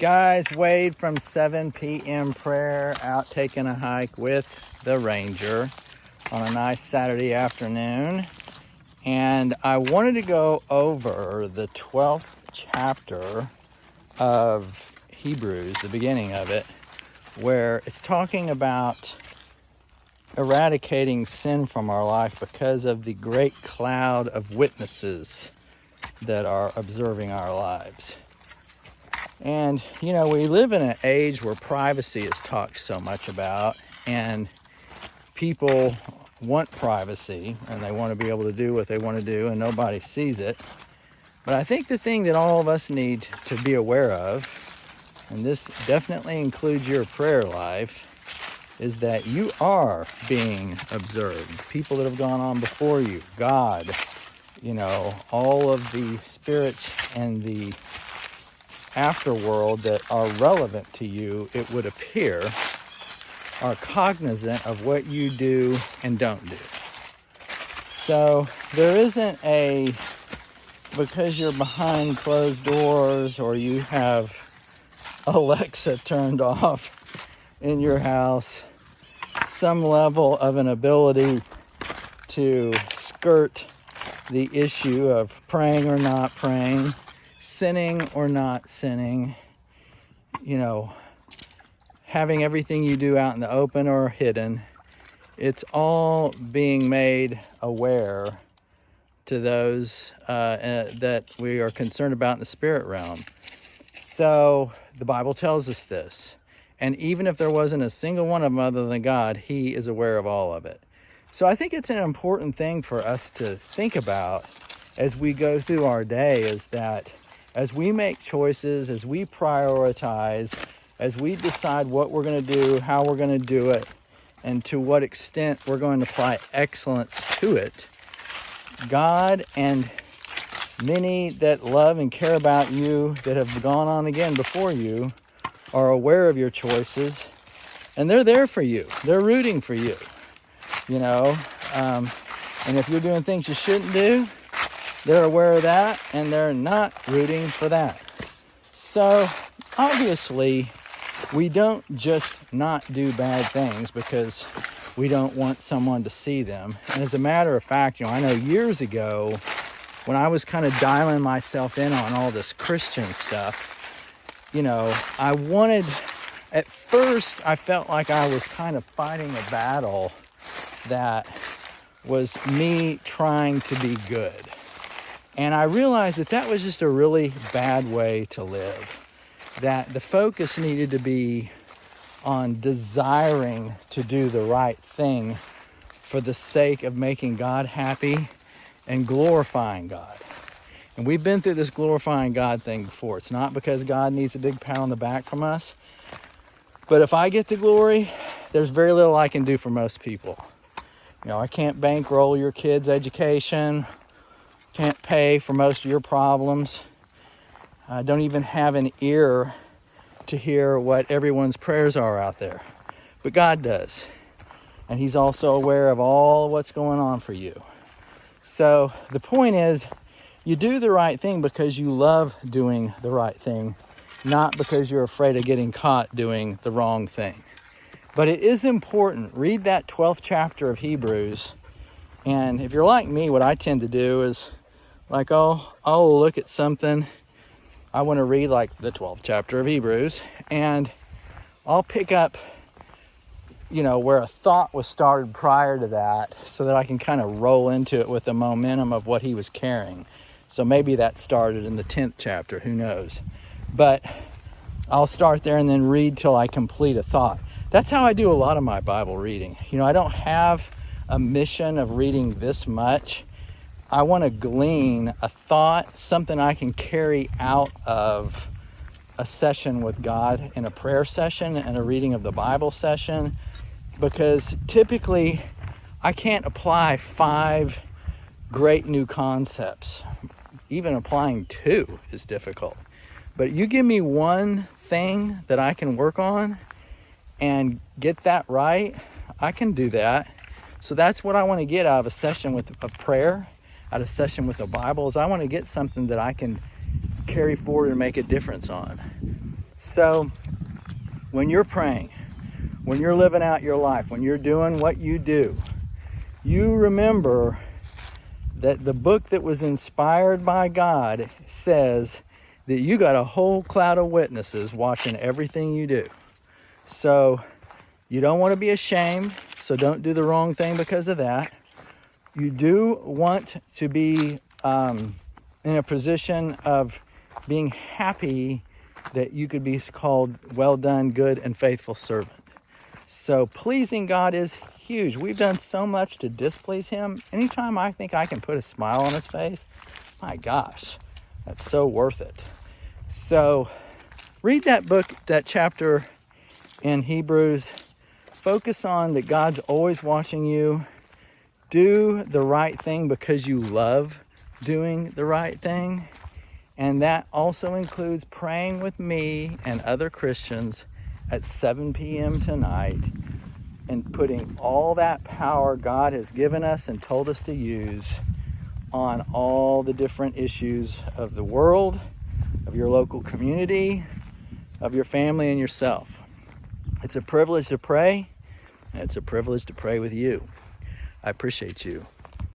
Guys, Wade from 7 p.m. prayer, out taking a hike with the Ranger on a nice Saturday afternoon. And I wanted to go over the 12th chapter of Hebrews, the beginning of it, where it's talking about eradicating sin from our life because of the great cloud of witnesses that are observing our lives. And, you know, we live in an age where privacy is talked so much about, and people want privacy, and they want to be able to do what they want to do, and nobody sees it. But I think the thing that all of us need to be aware of, and this definitely includes your prayer life, is that you are being observed. People that have gone on before you, God, you know, all of the spirits and the afterworld that are relevant to you, it would appear, are cognizant of what you do and don't do. So there isn't a, because you're behind closed doors or you have Alexa turned off in your house, some level of an ability to skirt the issue of praying or not praying, sinning or not sinning, you know, having everything you do out in the open or hidden. It's all being made aware to those that we are concerned about in the spirit realm. So the Bible tells us this. And even if there wasn't a single one of them other than God, He is aware of all of it. So I think it's an important thing for us to think about as we go through our day, is that as we make choices, as we prioritize, as we decide what we're going to do, how we're going to do it, and to what extent we're going to apply excellence to it, God and many that love and care about you, that have gone on again before you, are aware of your choices, and they're there for you. They're rooting for you, you know. And if you're doing things you shouldn't do, they're aware of that, and they're not rooting for that. So, obviously, we don't just not do bad things because we don't want someone to see them. And as a matter of fact, you know, I know years ago, when I was kind of dialing myself in on all this Christian stuff, you know, at first, I felt like I was kind of fighting a battle that was me trying to be good. And I realized that that was just a really bad way to live. That the focus needed to be on desiring to do the right thing for the sake of making God happy and glorifying God. And we've been through this glorifying God thing before. It's not because God needs a big pat on the back from us. But if I get the glory, there's very little I can do for most people. You know, I can't bankroll your kids' education. Can't pay for most of your problems. I don't even have an ear to hear what everyone's prayers are out there. But God does. And He's also aware of all what's going on for you. So the point is, you do the right thing because you love doing the right thing, not because you're afraid of getting caught doing the wrong thing. But it is important. Read that 12th chapter of Hebrews. And if you're like me, what I tend to do is, like, I'll look at something. I want to read like the 12th chapter of Hebrews, and I'll pick up, you know, where a thought was started prior to that, so that I can kind of roll into it with the momentum of what he was carrying. So maybe that started in the 10th chapter, who knows? But I'll start there and then read till I complete a thought. That's how I do a lot of my Bible reading. You know, I don't have a mission of reading this much. I want to glean a thought, something I can carry out of a session with God, in a prayer session and a reading of the Bible session, because typically I can't apply 5 great new concepts. Even applying 2 is difficult. But you give me one thing that I can work on and get that right, I can do that. So that's what I want to get out of a session with a prayer, out of a session with the Bible, is I want to get something that I can carry forward and make a difference on. So when you're praying, when you're living out your life, when you're doing what you do, you remember that the book that was inspired by God says that you got a whole cloud of witnesses watching everything you do. So you don't want to be ashamed, so don't do the wrong thing because of that. You do want to be in a position of being happy that you could be called well done, good and faithful servant. So pleasing God is huge. We've done so much to displease him. Anytime I think I can put a smile on his face, my gosh, that's so worth it. So read that book, that chapter in Hebrews. Focus on that God's always watching you. Do the right thing because you love doing the right thing. And that also includes praying with me and other Christians at 7 p.m. tonight and putting all that power God has given us and told us to use on all the different issues of the world, of your local community, of your family and yourself. It's a privilege to pray, and it's a privilege to pray with you. I appreciate you.